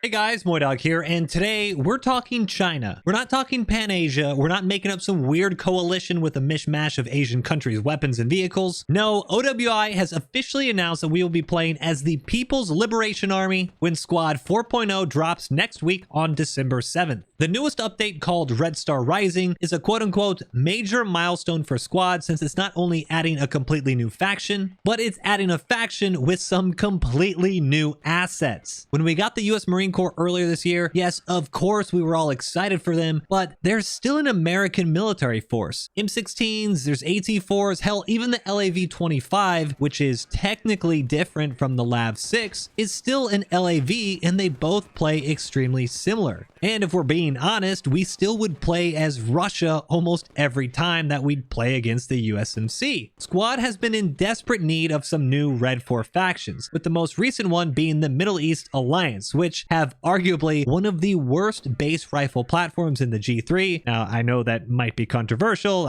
Hey guys, MoiDawg here, and today we're talking China. We're not talking Pan-Asia, we're not making up some weird coalition with a mishmash of Asian countries' weapons and vehicles. No, OWI has officially announced that we will be playing as the People's Liberation Army when Squad 4.0 drops next week on December 7th. The newest update, called Red Star Rising, is a quote-unquote major milestone for Squad, since it's not only adding a completely new faction, but it's adding a faction with some completely new assets. When we got the US Marine Corps earlier this year, yes, of course we were all excited for them, but there's still an American military force. M16s, there's AT4s, hell, even the LAV-25, which is technically different from the LAV-6, is still an LAV, and they both play extremely similar. And if we're being honest, we still would play as Russia almost every time that we'd play against the USMC. Squad has been in desperate need of some new REDFOR factions, with the most recent one being the Middle East Alliance, which have arguably one of the worst base rifle platforms in the G3. Now, I know that might be controversial.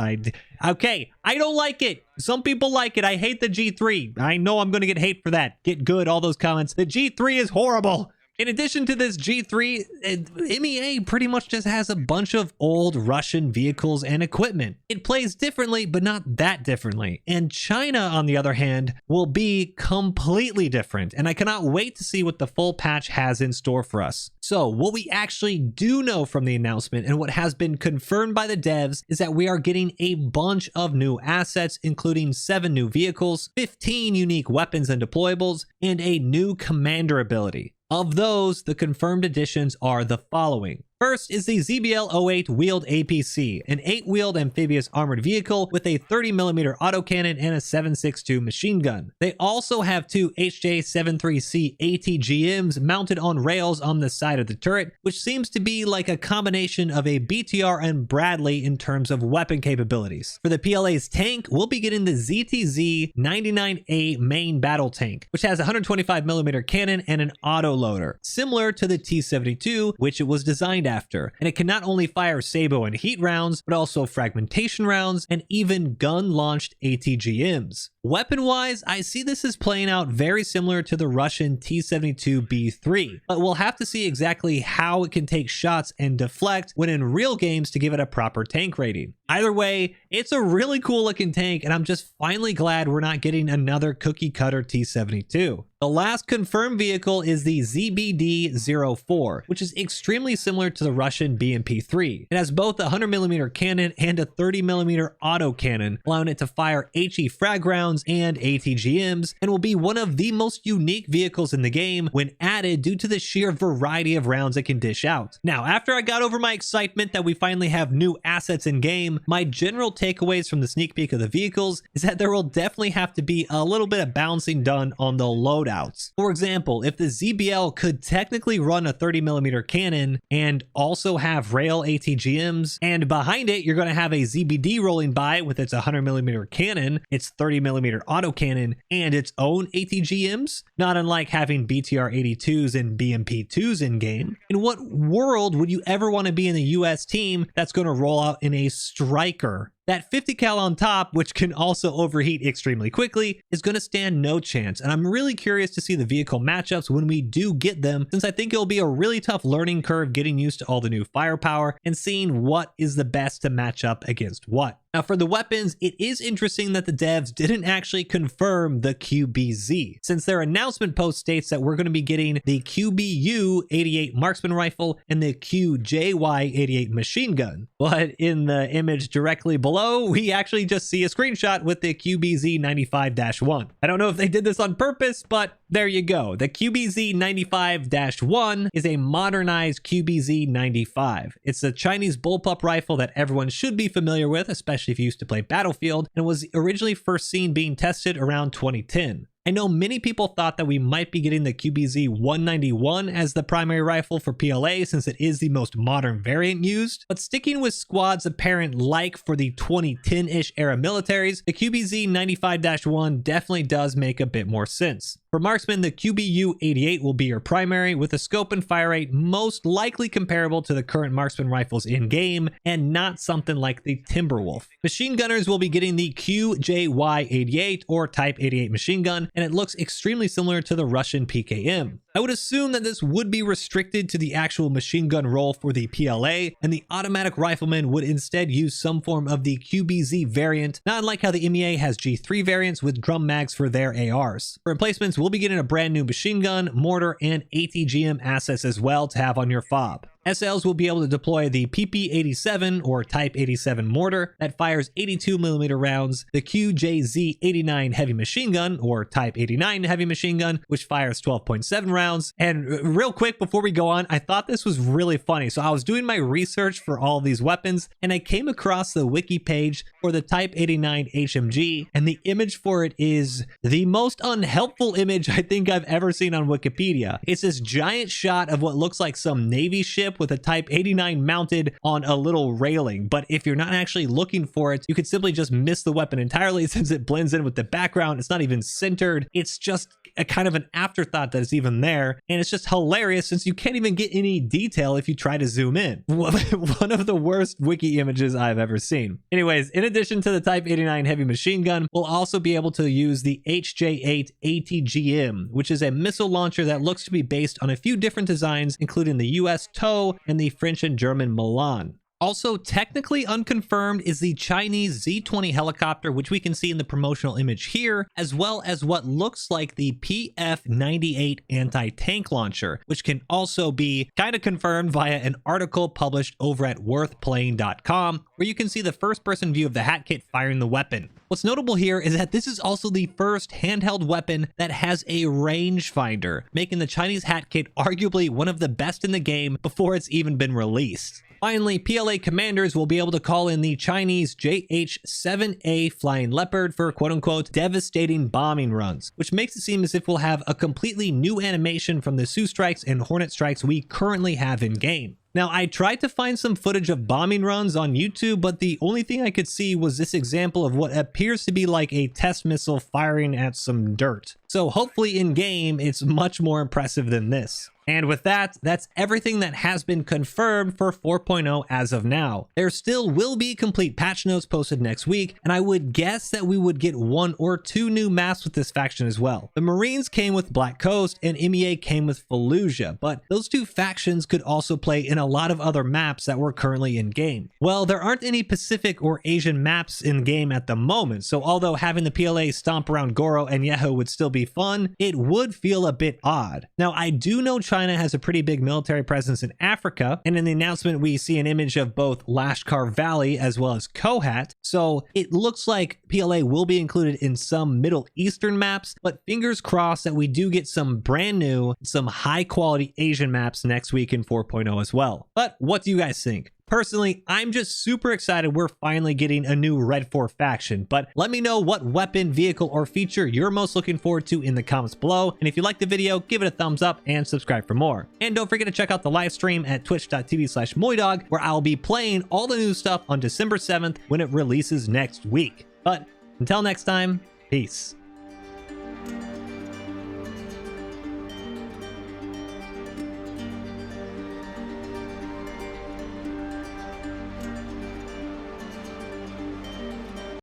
Okay, I don't like it. Some people like it. I hate the G3. I know I'm going to get hate for that. Get good, all those comments. The G3 is horrible. In addition to this G3, MEA pretty much just has a bunch of old Russian vehicles and equipment. It plays differently, but not that differently. And China, on the other hand, will be completely different. And I cannot wait to see what the full patch has in store for us. So what we actually do know from the announcement, and what has been confirmed by the devs, is that we are getting a bunch of new assets, including 7 new vehicles, 15 unique weapons and deployables, and a new commander ability. Of those, the confirmed additions are the following. First is the ZBL-08 Wheeled APC, an 8-wheeled amphibious armored vehicle with a 30mm autocannon and a 7.62 machine gun. They also have 2 HJ-73C ATGMs mounted on rails on the side of the turret, which seems to be like a combination of a BTR and Bradley in terms of weapon capabilities. For the PLA's tank, we'll be getting the ZTZ-98A main battle tank, which has a 125mm cannon and an autoloader, similar to the T-72, which it was designed after, and it can not only fire sabot and heat rounds, but also fragmentation rounds and even gun-launched ATGMs. Weapon-wise, I see this as playing out very similar to the Russian T-72B3, but we'll have to see exactly how it can take shots and deflect when in real games to give it a proper tank rating. Either way, it's a really cool looking tank, and I'm just finally glad we're not getting another cookie cutter T-72. The last confirmed vehicle is the ZBD-04, which is extremely similar to the Russian BMP-3. It has both a 100mm cannon and a 30mm autocannon, allowing it to fire HE frag rounds and ATGMs, and will be one of the most unique vehicles in the game when added due to the sheer variety of rounds it can dish out. Now, after I got over my excitement that we finally have new assets in game, my general takeaways from the sneak peek of the vehicles is that there will definitely have to be a little bit of balancing done on the loadout. For example, if the ZBL could technically run a 30mm cannon and also have rail ATGMs, and behind it you're going to have a ZBD rolling by with its 100mm cannon, its 30mm autocannon, and its own ATGMs, not unlike having BTR-82s and BMP-2s in game. In what world would you ever want to be in a US team that's going to roll out in a Striker? That 50 cal on top, which can also overheat extremely quickly, is going to stand no chance, and I'm really curious to see the vehicle matchups when we do get them, since I think it'll be a really tough learning curve getting used to all the new firepower and seeing what is the best to match up against what. Now, for the weapons, it is interesting that the devs didn't actually confirm the QBZ, since their announcement post states that we're going to be getting the QBU-88 Marksman rifle and the QJY-88 Machine Gun. But in the image directly below, we actually just see a screenshot with the QBZ-95-1. I don't know if they did this on purpose, but there you go. The QBZ-95-1 is a modernized QBZ-95. It's a Chinese bullpup rifle that everyone should be familiar with, especially if you used to play Battlefield, and was originally first seen being tested around 2010. I know many people thought that we might be getting the QBZ-191 as the primary rifle for PLA, since it is the most modern variant used, but sticking with Squad's apparent like for the 2010-ish era militaries, the QBZ-95-1 definitely does make a bit more sense. For Marksman, the QBU-88 will be your primary, with a scope and fire rate most likely comparable to the current Marksman rifles in-game, and not something like the Timberwolf. Machine gunners will be getting the QJY-88 or Type 88 machine gun, and it looks extremely similar to the Russian PKM. I would assume that this would be restricted to the actual machine gun role for the PLA, and the automatic rifleman would instead use some form of the QBZ variant, not unlike how the MEA has G3 variants with drum mags for their ARs. For emplacements, we'll be getting a brand new machine gun, mortar, and ATGM assets as well to have on your fob. SLs will be able to deploy the PP-87 or Type 87 mortar that fires 82mm rounds, the QJY-88 heavy machine gun or Type 89 heavy machine gun, which fires 12.7 rounds. And real quick before we go on, I thought this was really funny. So I was doing my research for all these weapons and I came across the wiki page for the Type 89 HMG, and the image for it is the most unhelpful image I think I've ever seen on Wikipedia. It's this giant shot of what looks like some Navy ship with a Type 89 mounted on a little railing, but if you're not actually looking for it, you could simply just miss the weapon entirely since it blends in with the background. It's not even centered. It's just a kind of an afterthought that it's even there, and it's just hilarious since you can't even get any detail if you try to zoom in. One of the worst wiki images I've ever seen. Anyways, in addition to the Type 89 heavy machine gun, we'll also be able to use the HJ8 ATGM, which is a missile launcher that looks to be based on a few different designs, including the US TOW and the French and German Milan. Also, technically unconfirmed is the Chinese Z-20 helicopter, which we can see in the promotional image here, as well as what looks like the PF-98 anti-tank launcher, which can also be kind of confirmed via an article published over at worthplaying.com, where you can see the first-person view of the hat kit firing the weapon. What's notable here is that this is also the first handheld weapon that has a rangefinder, making the Chinese hat kit arguably one of the best in the game before it's even been released. Finally, PLA commanders will be able to call in the Chinese JH-7A Flying Leopard for quote-unquote devastating bombing runs, which makes it seem as if we'll have a completely new animation from the Sioux strikes and Hornet strikes we currently have in game. Now, I tried to find some footage of bombing runs on YouTube, but the only thing I could see was this example of what appears to be like a test missile firing at some dirt. So hopefully in game, it's much more impressive than this. And with that, that's everything that has been confirmed for 4.0 as of now. There still will be complete patch notes posted next week, and I would guess that we would get 1 or 2 new maps with this faction as well. The Marines came with Black Coast and MEA came with Fallujah, but those 2 factions could also play in a lot of other maps that were currently in game. Well, there aren't any Pacific or Asian maps in game at the moment, so although having the PLA stomp around Goro and Yeho would still be fun, it would feel a bit odd. Now, I do know China has a pretty big military presence in Africa, and in the announcement we see an image of both Lashkar Valley as well as Kohat, so it looks like PLA will be included in some Middle Eastern maps, but fingers crossed that we do get some brand new, some high quality Asian maps next week in 4.0 as well. But what do you guys think? Personally, I'm just super excited we're finally getting a new REDFOR faction, but let me know what weapon, vehicle, or feature you're most looking forward to in the comments below, and if you liked the video, give it a thumbs up and subscribe for more. And don't forget to check out the live stream at twitch.tv/MoiDawg, where I'll be playing all the new stuff on December 7th when it releases next week. But until next time, peace.